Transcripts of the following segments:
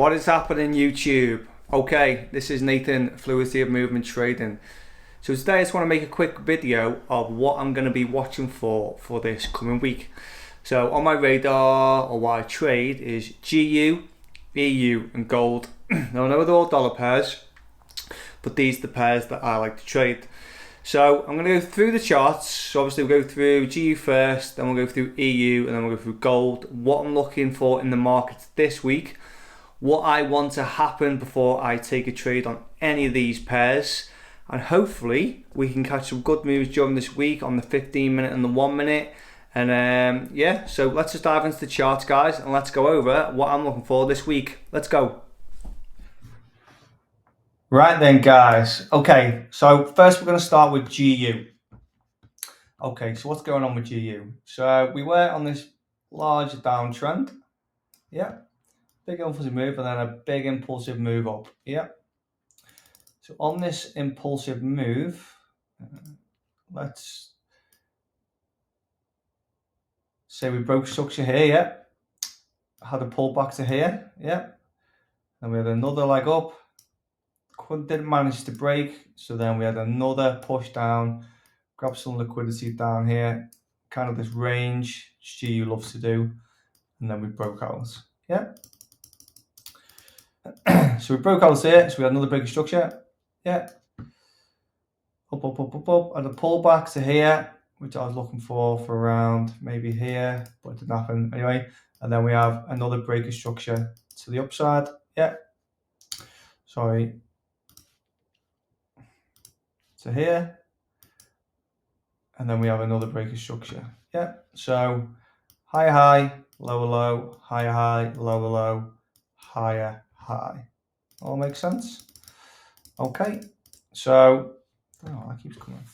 What is happening, YouTube? Okay, this is Nathan, Fluidity of Movement Trading. So today I just want to make a quick video of what I'm going to be watching for this coming week. So on my radar, or what I trade, is GU, EU and gold. Now I know they're all dollar pairs, but these are the pairs that I like to trade. So I'm going to go through the charts. So obviously we'll go through GU first, then we'll go through EU, and then we'll go through gold. What I'm looking for in the markets this week, what I want to happen before I take a trade on any of these pairs, and hopefully we can catch some good moves during this week on the 15 minute and the 1 minute. And yeah, so let's just dive into the charts, guys, and let's go over what I'm looking for this week. Let's go. Right then, guys. Okay, so first we're going to start with GU. Okay, so what's going on with GU? So we were on this large downtrend. Yeah. Big impulsive move and then a big impulsive move up. Yeah. So on this impulsive move, let's say we broke structure here. Yeah. Had a pull back to here. Yeah. And we had another leg up. Didn't manage to break. So then we had another push down. Grab some liquidity down here. Kind of this range GU loves to do. And then we broke out. Yeah. So we broke out here, so we had another bigger structure. Yeah. Up, and a pullback to here, which I was looking for around maybe here, but it didn't happen anyway. And then we have another breaker structure to the upside. Yeah. Sorry. To here. And then we have another breaker structure. Yeah. So higher high, lower low, higher high, lower low, higher high. All makes sense? Okay. So, oh, that keeps coming.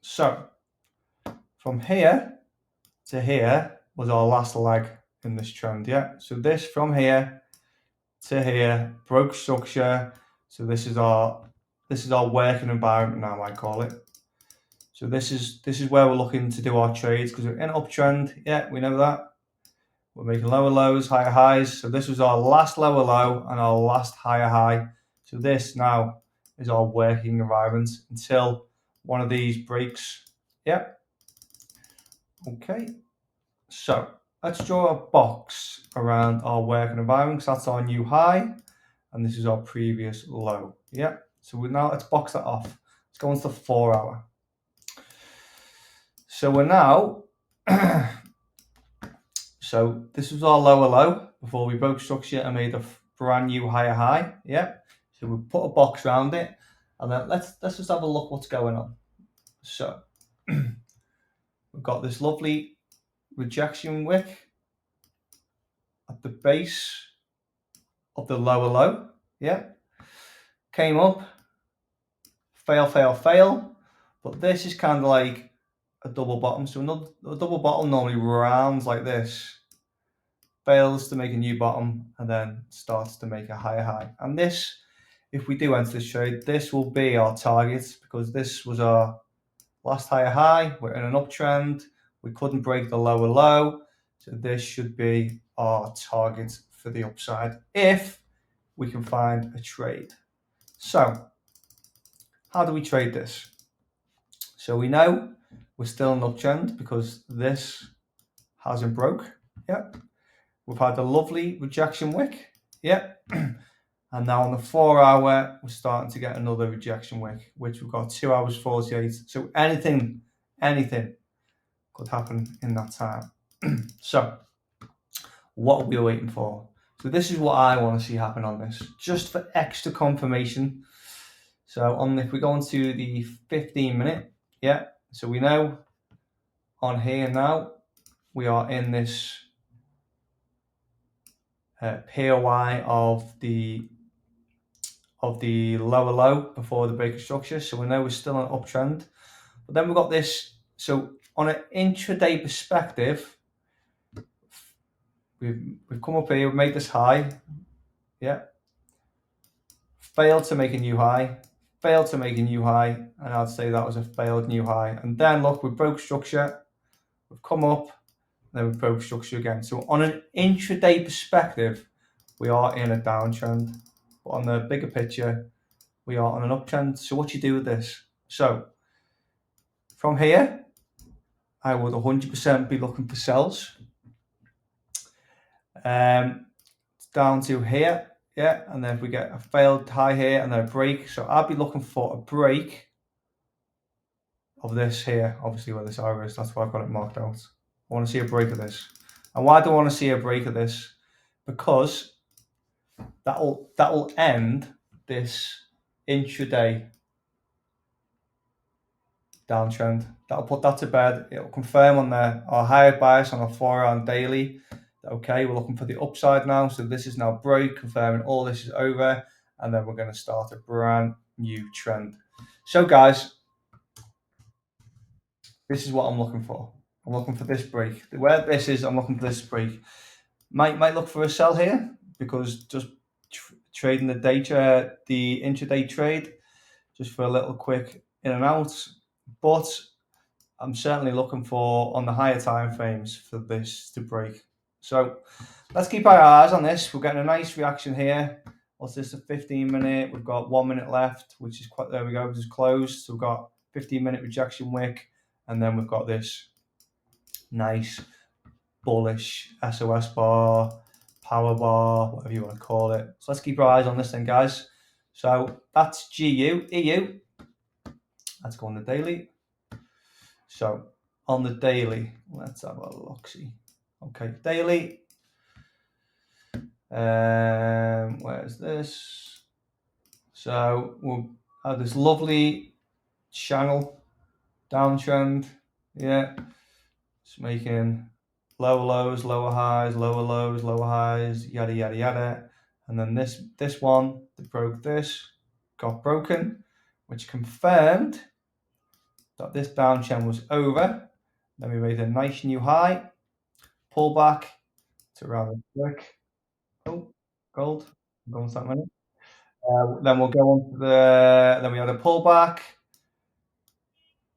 So, from here to here was our last leg in this trend, yeah? So this from here to here, broke structure. So this is our working environment now, I call it. So this is where we're looking to do our trades because we're in uptrend, yeah, we know that. We're making lower lows, higher highs. So this was our last lower low and our last higher high. So this now is our working environment until one of these breaks. Yeah. Okay. So let's draw a box around our working environment because that's our new high and this is our previous low. Yeah. So let's box that off. Let's go into the 4 hour. So we're now so this was our lower low before we broke structure and made a brand new higher high. Yeah. So we put a box around it and then let's just have a look what's going on. So we've got this lovely rejection wick at the base of the lower low. Yeah. Came up, fail. But this is kind of like a double bottom. So a double bottom normally rounds like this, fails to make a new bottom and then starts to make a higher high. And this, if we do enter this trade, this will be our target because this was our last higher high. We're in an uptrend. We couldn't break the lower low. So this should be our target for the upside if we can find a trade. So how do we trade this? So we know we're still in uptrend because this hasn't broke. Yeah. We've had a lovely rejection wick. Yeah. And now on the 4 hour, we're starting to get another rejection wick, which we've got 2 hours 48. So anything could happen in that time. So what are we waiting for? So this is what I want to see happen on this, just for extra confirmation. So if we go into the 15 minute, yeah. So we know on here now, we are in this POI of the lower low before the breaker structure. So we know we're still on uptrend. But then we've got this. So on an intraday perspective, we've come up here, we've made this high. Yeah. Failed to make a new high. Failed to make a new high. And I'd say that was a failed new high. And then look, we broke structure. We've come up. then we broke structure again. So on an intraday perspective, we are in a downtrend. But on the bigger picture, we are on an uptrend. So what you do with this? So from here, I would 100% be looking for sells. Down to here, yeah, and then if we get a failed high here and then a break, so I'd be looking for a break of this here, obviously where this arrow is. That's why I've got it marked out. I want to see a break of this. And why do I want to see a break of this? Because that'll end this intraday downtrend. That'll put that to bed. It'll confirm on our higher bias on our 4-hour daily. Okay, we're looking for the upside now. So this is now break, confirming all this is over, and then we're going to start a brand new trend. So guys, this is what I'm looking for. I'm looking for this break. Where this is, I'm looking for this break. Might look for a sell here because just trading the intraday trade, just for a little quick in and out. But I'm certainly looking for on the higher time frames for this to break. So let's keep our eyes on this. We're getting a nice reaction here. What's this? A 15-minute. We've got 1 minute left, which is quite. There we go. Just closed. So we've got 15-minute rejection wick, and then we've got this nice bullish SOS bar, power bar, whatever you want to call it. So let's keep our eyes on this then, guys. So that's GU, EU. Let's go on the daily. So on the daily, let's have a look. See, okay, daily. Where's this? So we'll have this lovely channel downtrend. Yeah, it's making lower lows, lower highs, lower lows, lower highs, yada yada yada. And then this one that broke this got broken, which confirmed that this downtrend was over. Then we made a nice new high, pull back to around the brick. Oh, gold. I'm going to that minute. Then we'll go on to then we had a pullback,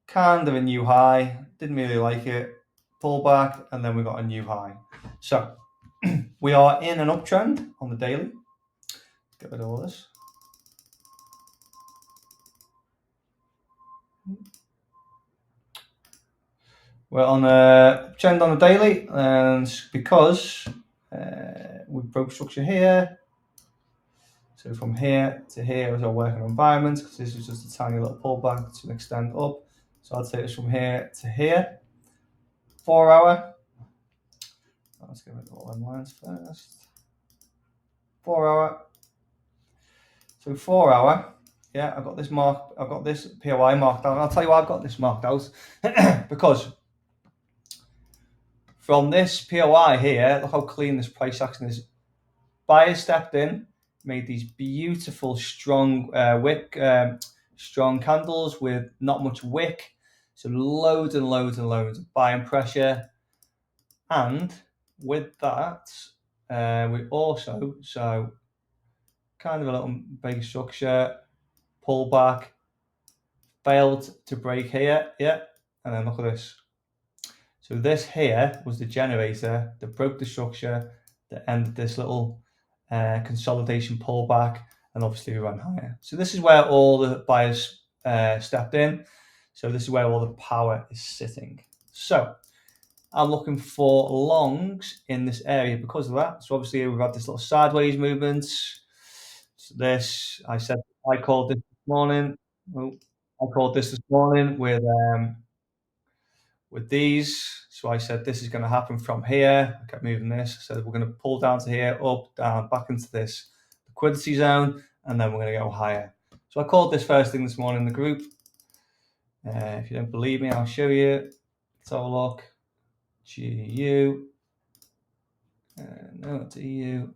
kind of a new high. Didn't really like it. Pullback, and then we got a new high. So we are in an uptrend on the daily. Get rid of all this. We're on a trend on the daily, and because we broke structure here. So from here to here is our working environment, because this is just a tiny little pullback to extend up. So I'd say it's from here to here. 4 hour. Let's get rid of all them lines first. 4 hour. So 4 hour. Yeah, I've got this POI marked out. And I'll tell you why I've got this marked out. Because from this POI here, look how clean this price action is. Buyer stepped in, made these beautiful strong strong candles with not much wick. So loads and loads and loads of buying pressure. And with that, we also, so kind of a little big structure, pull back, failed to break here, yeah, and then look at this. So this here was the generator that broke the structure, that ended this little consolidation pullback, and obviously we ran higher. So this is where all the buyers stepped in. So this is where all the power is sitting. So I'm looking for longs in this area because of that. So obviously we've had this little sideways movement. So this, I called this morning. Oh, I called this morning with these. So I said this is going to happen from here. I kept moving this. I said we're going to pull down to here, up, down, back into this liquidity zone, and then we're going to go higher. So I called this first thing this morning in the group. If you don't believe me, I'll show you. Let's have a look. GU. No, it's EU.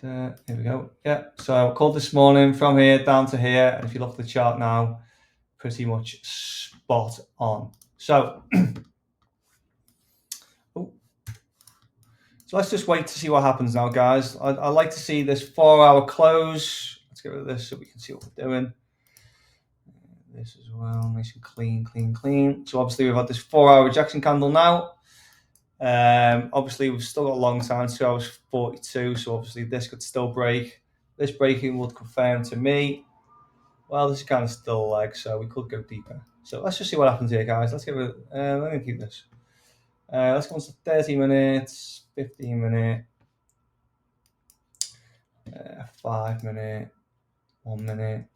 Here we go. Yeah, so I called this morning from here down to here. And if you look at the chart now, pretty much spot on. So, so let's just wait to see what happens now, guys. I'd like to see this 4 hour close. Let's get rid of this so we can see what we're doing. this as well, nice and clean. So obviously we've had this 4-hour rejection candle now. Obviously we've still got a long time, 2 hours 42. So obviously this could still break. This breaking would confirm to me, well, this is kind of still a leg, so we could go deeper. So let's just see what happens here, guys. Let's give it. Let me keep this. Let's go on to 30 minutes, 15 minute, 5 minute, 1 minute.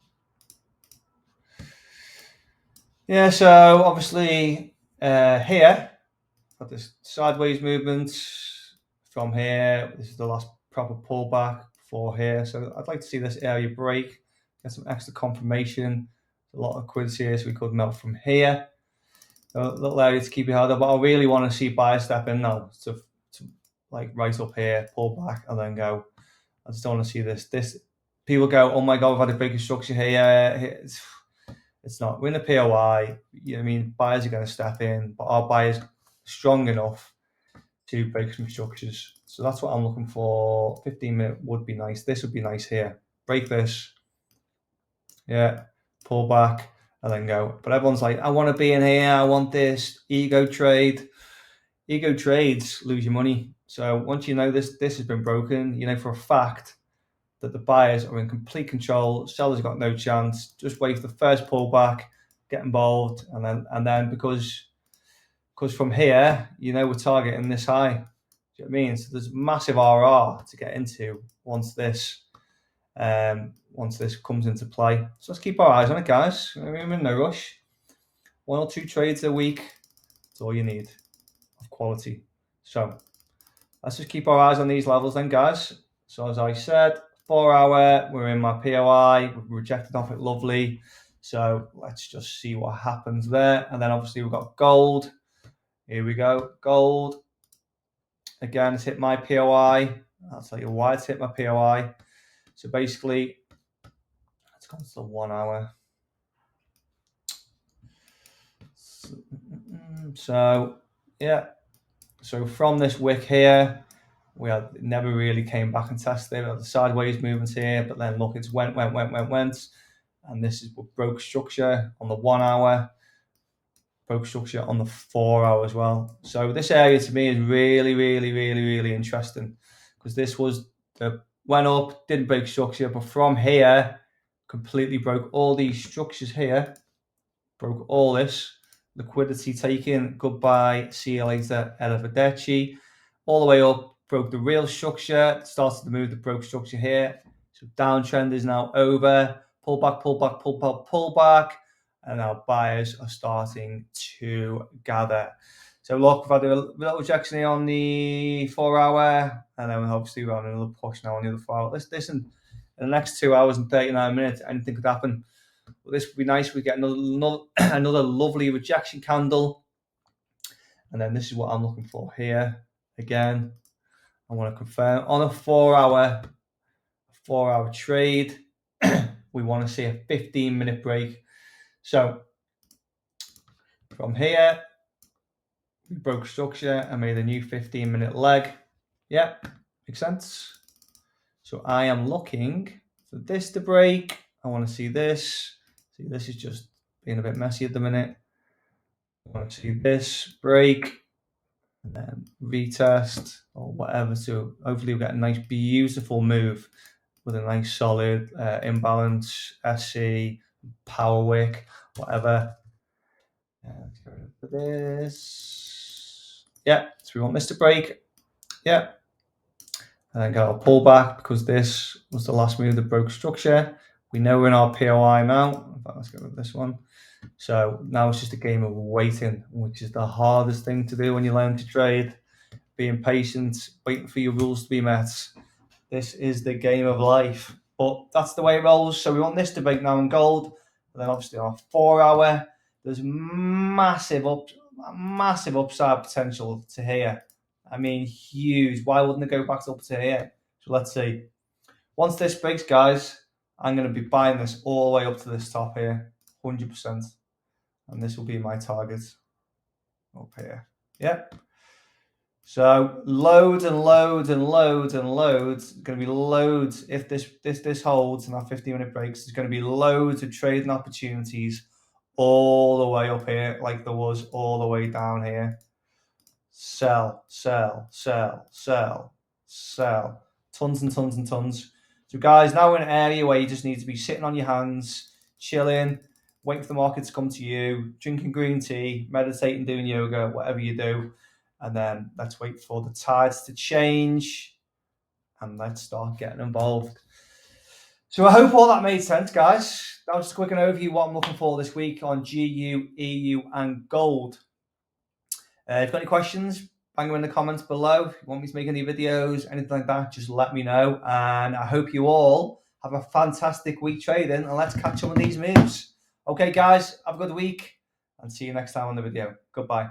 Yeah, so obviously here, got this sideways movement from here. This is the last proper pullback for here. So I'd like to see this area break, get some extra confirmation. A lot of liquidity here, so we could melt from here. A little area to keep your head up, but I really want to see buyers step in now to like right up here, pull back, and then go. I just don't want to see this. People go, oh my god, we've had a big structure here. It's not. We're in a POI. You know what I mean? Buyers are going to step in, but are buyers strong enough to break some structures? So that's what I'm looking for. 15 minute would be nice. This would be nice here. Break this. Yeah. Pull back and then go. But everyone's like, I want to be in here. I want this. Ego trade. Ego trades lose your money. So once you know this has been broken, you know for a fact that the buyers are in complete control. Sellers got no chance. Just wait for the first pullback, get involved, and then because from here, you know we're targeting this high. Do you know what I mean? So there's massive RR to get into once this comes into play. So let's keep our eyes on it, guys. We're in no rush. 1 or 2 trades a week. That's all you need of quality. So let's just keep our eyes on these levels then, guys. So as I said, 4 hour, we're in my POI, we've rejected off it, lovely. So let's just see what happens there. And then obviously we've got gold. Here we go, gold. Again, it's hit my POI. I'll tell you why it's hit my POI. So basically, let's go to the 1 hour. So yeah, so from this wick here, we never really came back and tested. We had the sideways movements here, but then look, it's went. And this is what broke structure on the 1 hour, broke structure on the 4 hour as well. So this area to me is really interesting because this was went up, didn't break structure, but from here, completely broke all these structures here, broke all this. Liquidity taken, goodbye, see you later, arrivederci. All the way up, broke the real structure, started to move the broke structure here. So downtrend is now over. Pull back. And now buyers are starting to gather. So look, we've had a little rejection here on the 4 hour, and then obviously we're on another push now on the other 4 hour. Listen, in the next 2 hours and 39 minutes, anything could happen. Well, this would be nice. We get another lovely rejection candle. And then this is what I'm looking for here. Again, I want to confirm on a 4 hour trade, we want to see a 15-minute break. So from here, we broke structure and made a new 15-minute leg. Yeah, makes sense. So I am looking for this to break. I want to see this. See, this is just being a bit messy at the minute. I want to see this break and then retest or whatever. So hopefully we'll get a nice, beautiful move with a nice solid imbalance, SC, power wick, whatever. Let's go for this. Yeah, so we want this to break. Yeah. And then got a pullback because this was the last move that broke structure. We know we're in our POI now. In fact, let's go with this one. So now it's just a game of waiting, which is the hardest thing to do when you learn to trade. Being patient, waiting for your rules to be met. This is the game of life. But that's the way it rolls. So we want this to break now in gold. And then obviously our 4 hour, there's massive upside potential to here. I mean, huge. Why wouldn't it go back up to here? So let's see. Once this breaks, guys, I'm going to be buying this all the way up to this top here, 100%. And this will be my target up here. Yeah. So loads and loads. Going to be loads. If this holds and our 15-minute breaks, there's going to be loads of trading opportunities all the way up here like there was all the way down here. Sell, sell, sell, sell, sell. Tons and tons and tons. So guys, now we're in an area where you just need to be sitting on your hands, chilling, waiting for the market to come to you, drinking green tea, meditating, doing yoga, whatever you do. And then let's wait for the tides to change and let's start getting involved. So I hope all that made sense, guys. That was just a quick overview of what I'm looking for this week on GU, EU, and gold. If you've got any questions, bang them in the comments below. If you want me to make any videos, anything like that, just let me know. And I hope you all have a fantastic week trading, and let's catch up on these moves. Okay, guys, have a good week, and see you next time on the video. Goodbye.